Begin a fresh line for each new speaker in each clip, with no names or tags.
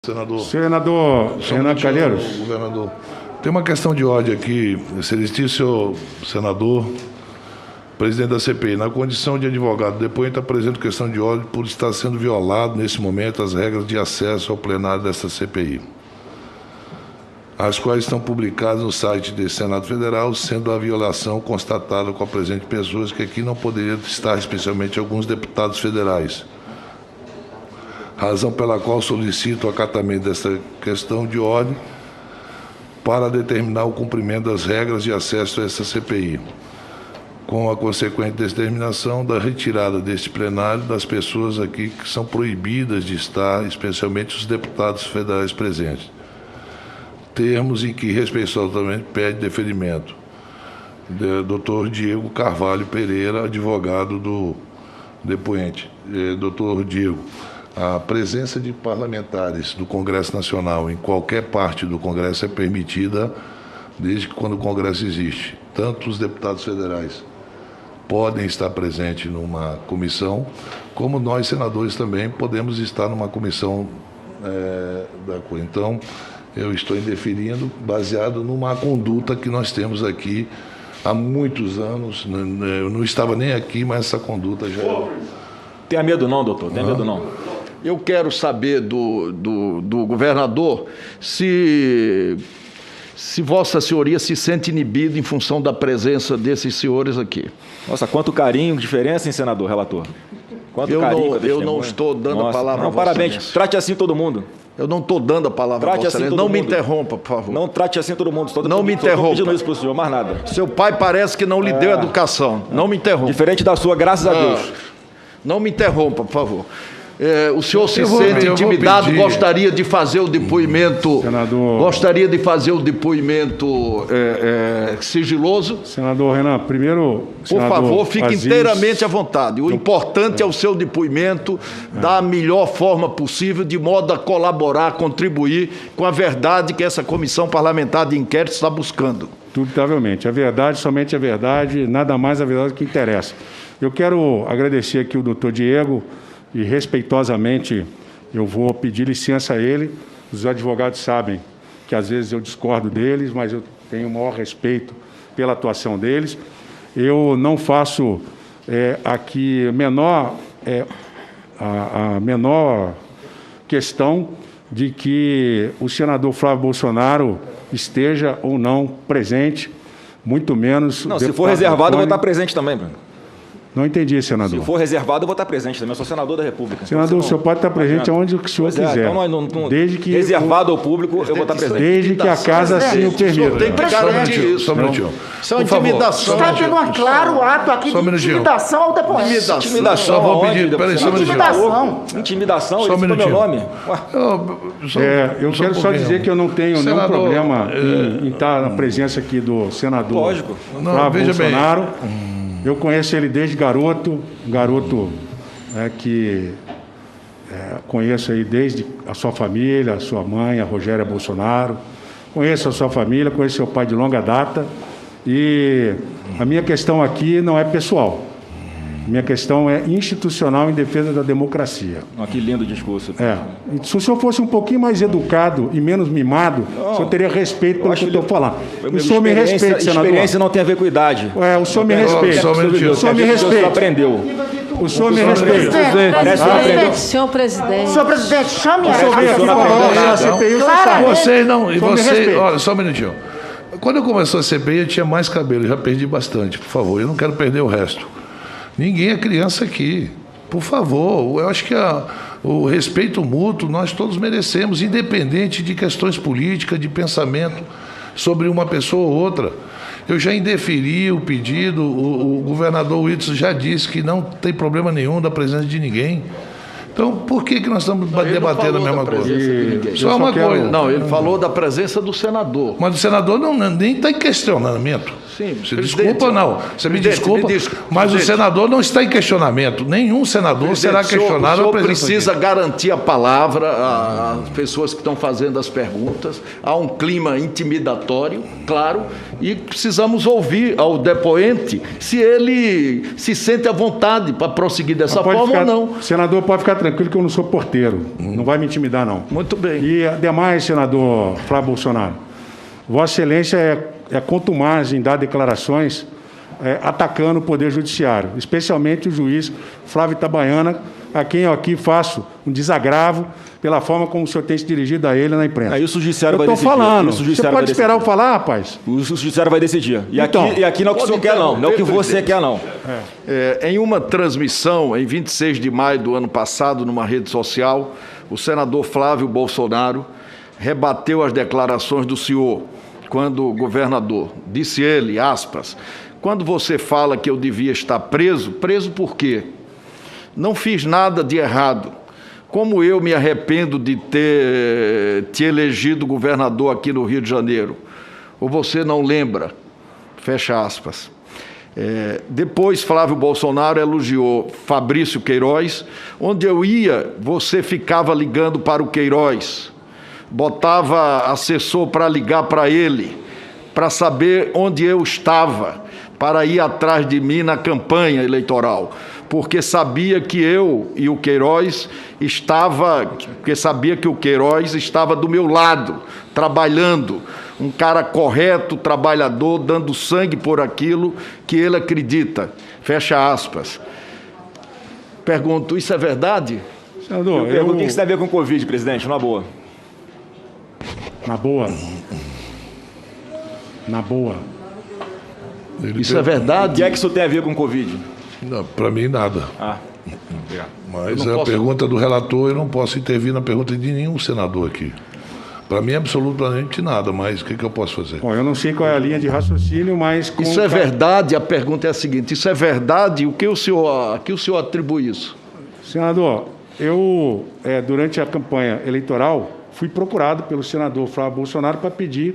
Senador Renan Calheiros.
Governador, tem uma questão de ordem aqui, excelentíssimo senador, presidente da CPI. Na condição de advogado, depoente apresento questão de ordem por estar sendo violado, nesse momento, as regras de acesso ao plenário desta CPI, as quais estão publicadas no site do Senado Federal, sendo a violação constatada com a presente pessoas que aqui não poderiam estar, especialmente alguns deputados federais. Razão pela qual solicito o acatamento desta questão de ordem para determinar o cumprimento das regras de acesso a essa CPI, com a consequente determinação da retirada deste plenário das pessoas aqui que são proibidas de estar, especialmente os deputados federais presentes. Termos em que respeitosamente pede deferimento. Dr. Diego Carvalho Pereira, advogado do depoente. Dr. Diego, a presença de parlamentares do Congresso Nacional em qualquer parte do Congresso é permitida desde que quando o Congresso existe. Tanto os deputados federais podem estar presentes numa comissão, como nós, senadores, também podemos estar numa comissão da coisa. Então, eu estou indeferindo baseado numa conduta que nós temos aqui há muitos anos. Eu não estava nem aqui, mas essa conduta já...
Tenha medo não, doutor, tenha medo não.
Eu quero saber do governador se Vossa Senhoria se sente inibido em função da presença desses senhores aqui.
Nossa, quanto carinho, diferença, hein, senador, relator? Quanto carinho.
Eu não estou dando a palavra a Vossa
parabéns,
Excelência.
Trate assim todo mundo.
Eu não estou dando a palavra a Vossa Excelência. Não me interrompa, por favor.
Não trate assim todo mundo.
Não me interrompa.
Estou pedindo isso para o senhor, mais nada.
Seu pai parece que não lhe deu educação. Não me interrompa.
Diferente da sua, graças a Deus.
Não me interrompa, por favor. O senhor se sente intimidado, gostaria de fazer o depoimento,
Senador,
gostaria de fazer o depoimento sigiloso?
Senador Renan, primeiro...
Por favor, fique inteiramente à vontade. O importante é o seu depoimento da melhor forma possível, de modo a colaborar, contribuir com a verdade que essa comissão parlamentar de inquérito está buscando.
Indubitavelmente. A verdade, somente a verdade, nada mais a verdade que interessa. Eu quero agradecer aqui o doutor Diego, e respeitosamente eu vou pedir licença a ele. Os advogados sabem que às vezes eu discordo deles, mas eu tenho o maior respeito pela atuação deles. Eu não faço aqui a menor questão de que o senador Flávio Bolsonaro esteja ou não presente, muito menos...
Não, se for reservado, eu vou estar presente também, Bruno.
Não entendi, senador.
Se for reservado, eu vou estar presente também. Eu sou senador da República.
Senador, o senhor pode estar presente aonde o senhor quiser.
Então, desde que reservado ao público, eu vou estar presente.
Desde que a casa assim o permita.
Tem que garantir isso.
Só um minutinho.
Isso é uma intimidação.
Está tendo um claro ato aqui de intimidação ao depoente.
Intimidação.
Vou pedir, peraí, só um minutinho.
Intimidação,
Só um
esse foi meu nome.
Eu quero só dizer que eu não tenho nenhum problema em estar na presença aqui do senador Flávio Bolsonaro. Eu conheço ele desde garoto, que conheço aí desde a sua família, a sua mãe, a Rogéria Bolsonaro. Conheço a sua família, conheço seu pai de longa data. E a minha questão aqui não é pessoal. Minha questão é institucional em defesa da democracia.
Que lindo discurso.
Se o senhor fosse um pouquinho mais educado e menos mimado, o senhor teria respeito pelo que eu estou falando. O senhor me respeita, senador.
Experiência não tem a ver com idade.
O senhor me respeita.
O senhor me respeita. O senhor aprendeu.
O senhor me respeita.
Senhor presidente, chame a
Você não... Olha, só um minutinho. Quando começou a CPI, eu tinha mais cabelo. Já perdi bastante, por favor. Eu não quero perder o resto. Ninguém é criança aqui. Por favor, eu acho que o respeito mútuo nós todos merecemos, independente de questões políticas, de pensamento sobre uma pessoa ou outra. Eu já indeferi o pedido, o governador Whitson já disse que não tem problema nenhum da presença de ninguém. Então, por que nós estamos debatendo a mesma coisa? Só uma coisa.
Não, ele falou da presença do senador.
Mas o senador nem está em questionamento.
Sim,
você desculpa, não. Você me desculpa, mas o senador não está em questionamento. Nenhum senador será questionado.
O senhor precisa garantir a palavra às pessoas que estão fazendo as perguntas. Há um clima intimidatório, claro, e precisamos ouvir ao depoente se ele se sente à vontade para prosseguir dessa forma ou não.
O senador pode ficar tranquilo que eu não sou porteiro. Não vai me intimidar, não.
Muito bem.
E, ademais, senador Flávio Bolsonaro, Vossa Excelência é contumaz em dar declarações atacando o Poder Judiciário, especialmente o juiz Flávio Itabaiana, a quem eu aqui faço um desagravo pela forma como o senhor tem se dirigido a ele na imprensa.
Aí o judiciário vai decidir.
Eu estou falando.
Você
pode esperar eu falar, rapaz?
O judiciário vai decidir. E,
então,
aqui não é o que o senhor quer, não. Não é o que você quer, não.
Em uma transmissão, em 26 de maio do ano passado, numa rede social, o senador Flávio Bolsonaro rebateu as declarações do senhor quando governador. Disse ele, aspas, quando você fala que eu devia estar preso, preso por quê? Não fiz nada de errado. Como eu me arrependo de ter te elegido governador aqui no Rio de Janeiro? Ou você não lembra? Fecha aspas. Depois, Flávio Bolsonaro elogiou Fabrício Queiroz. Onde eu ia, você ficava ligando para o Queiroz. Botava assessor para ligar para ele, para saber onde eu estava, para ir atrás de mim na campanha eleitoral, porque sabia que eu e o Queiroz estava do meu lado, trabalhando, um cara correto, trabalhador, dando sangue por aquilo que ele acredita. Fecha aspas. Pergunto, isso é verdade?
Senador, o que isso tem a ver com o Covid, presidente? Na boa.
Na boa. Na boa.
Isso é verdade?
O que é que isso tem a ver com o Covid?
Não, para mim, nada.
Obrigado.
Mas a pergunta do relator, eu não posso intervir na pergunta de nenhum senador aqui. Para mim, absolutamente nada, mas o que eu posso fazer?
Bom, eu não sei qual é a linha de raciocínio, mas...
Isso é verdade? A pergunta é a seguinte, isso é verdade? A que o senhor atribui isso?
Senador, eu, durante a campanha eleitoral, fui procurado pelo senador Flávio Bolsonaro para pedir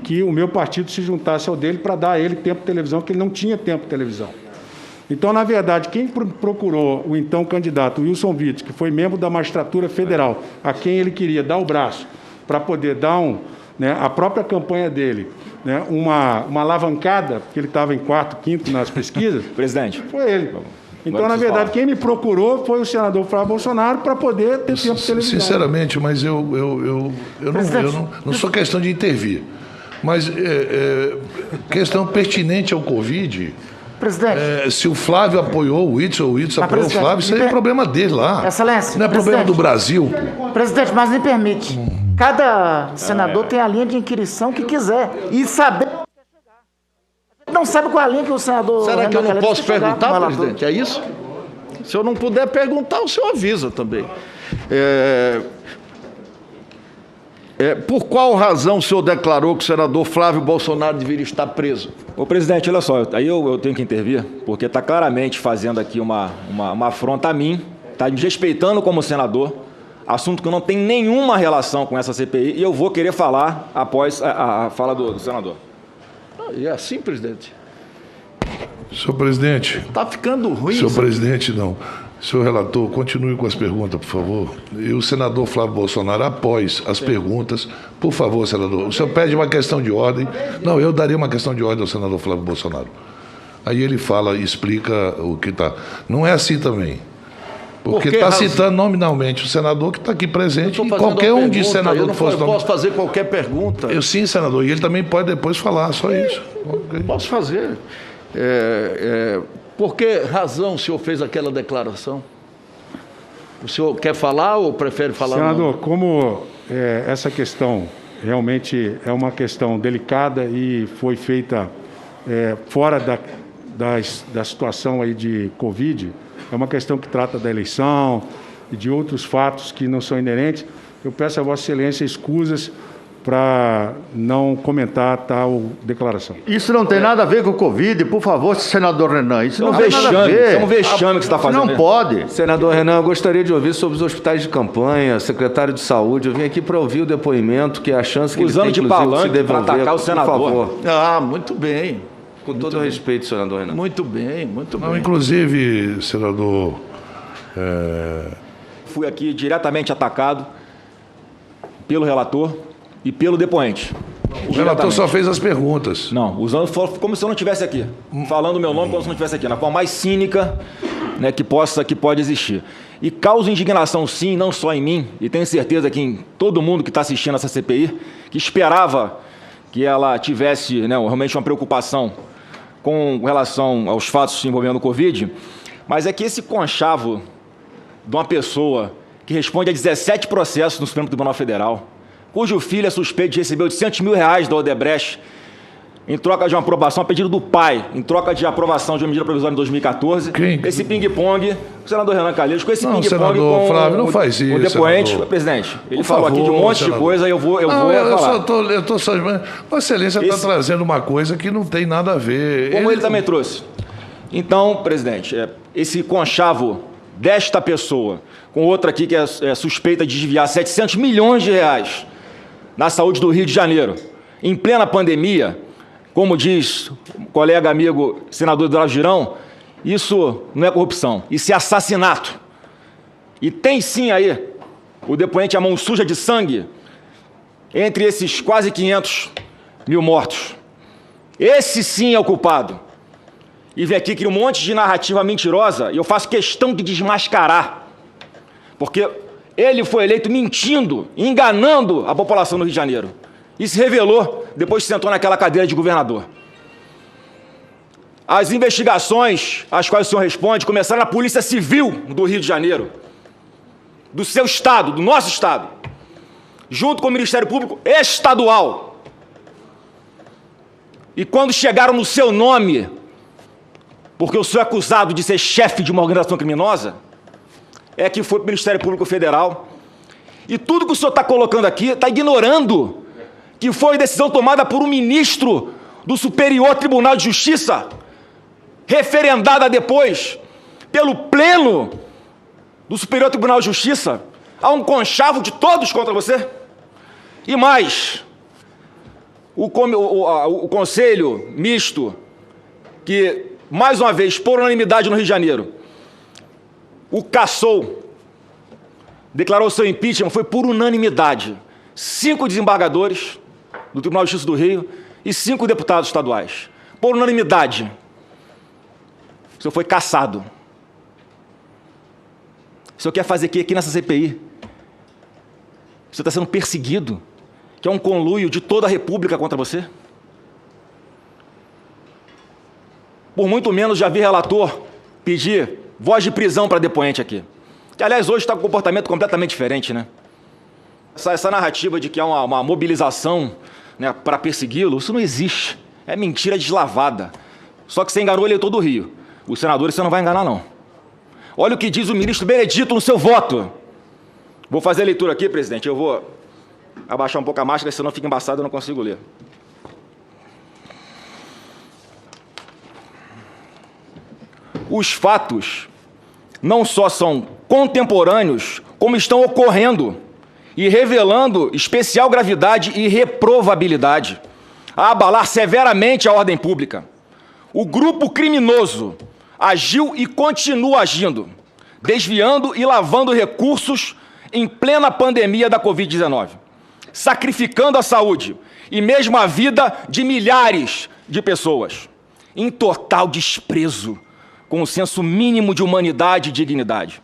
que o meu partido se juntasse ao dele para dar a ele tempo de televisão, que ele não tinha tempo de televisão. Então, na verdade, quem procurou o então candidato Wilson Witzel, que foi membro da magistratura federal, a quem ele queria dar o braço para poder dar a própria campanha dele, uma alavancada, porque ele estava em quarto, quinto nas pesquisas,
presidente,
foi ele. Então, na verdade, quem me procurou foi o senador Flávio Bolsonaro para poder ter tempo de televisão.
Sinceramente, mas eu não sou questão de intervir, mas questão pertinente ao Covid.
Presidente.
Se o Flávio apoiou o Witzel apoiou o Flávio, isso aí é problema dele lá.
Excelência.
Não é problema do Brasil.
Presidente, mas me permite. Cada senador tem a linha de inquirição que quiser. E saber. Não sabe qual é a linha que o senador...
Será que eu não posso perguntar, presidente? É isso? Se eu não puder perguntar, o senhor avisa também. Por qual razão o senhor declarou que o senador Flávio Bolsonaro deveria estar preso?
Ô, presidente, olha só, aí eu tenho que intervir, porque está claramente fazendo aqui uma afronta a mim, está me respeitando como senador, assunto que não tem nenhuma relação com essa CPI, e eu vou querer falar após a fala do senador.
E é assim, presidente?
Senhor presidente.
Está ficando ruim.
Senhor presidente, não. Senhor relator, continue com as perguntas, por favor. E o senador Flávio Bolsonaro, após as perguntas, por favor, senador, o senhor pede uma questão de ordem. Não, eu daria uma questão de ordem ao senador Flávio Bolsonaro. Aí ele fala e explica o que está. Não é assim também. Porque está citando nominalmente o senador que está aqui presente e qualquer um de senador que fosse...
Eu posso fazer qualquer pergunta.
Sim, senador, e ele também pode depois falar, só isso. Okay.
Posso fazer. Por que razão o senhor fez aquela declaração? O senhor quer falar ou prefere falar?
Senador, como essa questão realmente é uma questão delicada e foi feita fora da situação aí de Covid, é uma questão que trata da eleição e de outros fatos que não são inerentes, eu peço a Vossa Excelência escusas para não comentar tal declaração.
Isso não tem nada a ver com o Covid, por favor, senador Renan. Isso não tem nada a ver.
É um vexame que você está fazendo.
Não pode.
Senador Renan, eu gostaria de ouvir sobre os hospitais de campanha, secretário de saúde. Eu vim aqui para ouvir o depoimento, que é a chance que
usando
ele tem,
de
inclusive, de se
palanque para
devolver.
atacar o senador.
Por favor.
Muito bem.
Com todo o respeito, senador Renan.
Muito bem, muito bem.
Não, inclusive, senador...
Fui aqui diretamente atacado pelo relator e pelo depoente.
O relator só fez as perguntas.
Não, usando como se eu não estivesse aqui. Falando o meu nome como se eu não estivesse aqui. Na forma mais cínica né, que pode existir. E causa indignação, sim, não só em mim, e tenho certeza que em todo mundo que está assistindo essa CPI, que esperava que ela tivesse, né, realmente uma preocupação com relação aos fatos envolvendo o Covid, mas é que esse conchavo de uma pessoa que responde a 17 processos no Supremo Tribunal Federal, cujo filho é suspeito de receber R$800 mil da Odebrecht em troca de uma aprovação a pedido do pai, em troca de aprovação de uma medida provisória em 2014. Esse ping-pong, o senador Renan Calheiros, com esse ping-pong com
Flávio, não faz isso,
o depoente,
senador.
Presidente, ele
Por
falou
favor,
aqui de um monte
senador.
de coisa, eu vou falar.
Eu estou só... Vossa Excelência está trazendo uma coisa que não tem nada a ver.
Como ele também trouxe. Então, presidente, esse conchavo desta pessoa, com outra aqui que é suspeita de desviar R$700 milhões na saúde do Rio de Janeiro, em plena pandemia, como diz o colega amigo senador Eduardo Girão, isso não é corrupção, isso é assassinato. E tem sim aí o depoente a mão suja de sangue entre esses quase 500 mil mortos. Esse sim é o culpado. E vem aqui cria um monte de narrativa mentirosa e eu faço questão de desmascarar. Porque ele foi eleito mentindo, enganando a população do Rio de Janeiro. E se revelou depois que sentou naquela cadeira de governador. As investigações às quais o senhor responde começaram na Polícia Civil do Rio de Janeiro, do seu estado, do nosso estado, junto com o Ministério Público Estadual. E quando chegaram no seu nome, porque o senhor é acusado de ser chefe de uma organização criminosa, é que foi para o Ministério Público Federal. E tudo que o senhor está colocando aqui está ignorando que foi decisão tomada por um ministro do Superior Tribunal de Justiça, referendada depois pelo Pleno do Superior Tribunal de Justiça. Há um conchavo de todos contra você. E mais, o Conselho Misto, que, mais uma vez, por unanimidade no Rio de Janeiro, o cassou, declarou seu impeachment, foi por unanimidade. 5 desembargadores do Tribunal de Justiça do Rio e 5 deputados estaduais. Por unanimidade. O senhor foi cassado. O senhor quer fazer o quê aqui nessa CPI? O senhor está sendo perseguido? Que é um conluio de toda a República contra você? Por muito menos já vi relator pedir voz de prisão para depoente aqui. Que, aliás, hoje está com um comportamento completamente diferente, né? Essa narrativa de que há uma mobilização, né, para persegui-lo, isso não existe. É mentira deslavada. Só que você enganou o eleitor do Rio. Os senadores você não vai enganar, não. Olha o que diz o ministro Benedito no seu voto. Vou fazer a leitura aqui, presidente. Eu vou abaixar um pouco a máscara, senão fica embaçado e eu não consigo ler. Os fatos não só são contemporâneos, como estão ocorrendo e revelando especial gravidade e reprovabilidade a abalar severamente a ordem pública. O grupo criminoso agiu e continua agindo, desviando e lavando recursos em plena pandemia da Covid-19, sacrificando a saúde e mesmo a vida de milhares de pessoas, em total desprezo com o senso mínimo de humanidade e dignidade,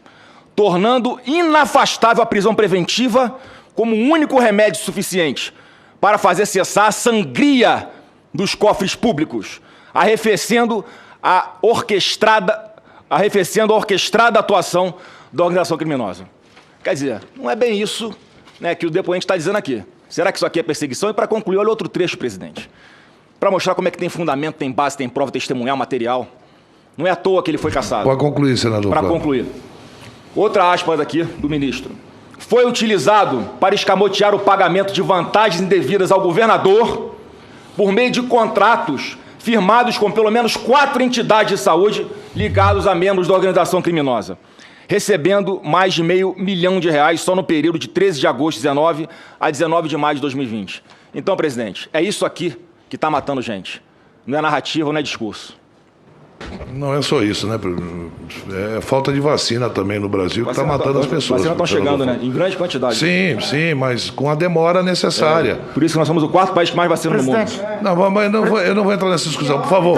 tornando inafastável a prisão preventiva como o único remédio suficiente para fazer cessar a sangria dos cofres públicos, arrefecendo a orquestrada atuação da organização criminosa. Quer dizer, não é bem isso, né, que o depoente está dizendo aqui. Será que isso aqui é perseguição? E para concluir, olha outro trecho, presidente, para mostrar como é que tem fundamento, tem base, tem prova testemunhal, material. Não é à toa que ele foi cassado.
Pode concluir, senador.
Para concluir. Outra aspas aqui do ministro. Foi utilizado para escamotear o pagamento de vantagens indevidas ao governador por meio de contratos firmados com pelo menos 4 entidades de saúde ligados a membros da organização criminosa, recebendo mais de R$500 milhão só no período de 13 de agosto de 2019 a 19 de maio de 2020. Então, presidente, é isso aqui que está matando gente. Não é narrativa, não é discurso.
Não é só isso, né? É falta de vacina também no Brasil que está matando as pessoas.
Vacinas estão chegando, né? Em grande quantidade.
Sim, sim, mas com a demora necessária.
Por isso que nós somos o 4º país que mais vacina no mundo.
Não, mas eu não vou entrar nessa discussão, por favor.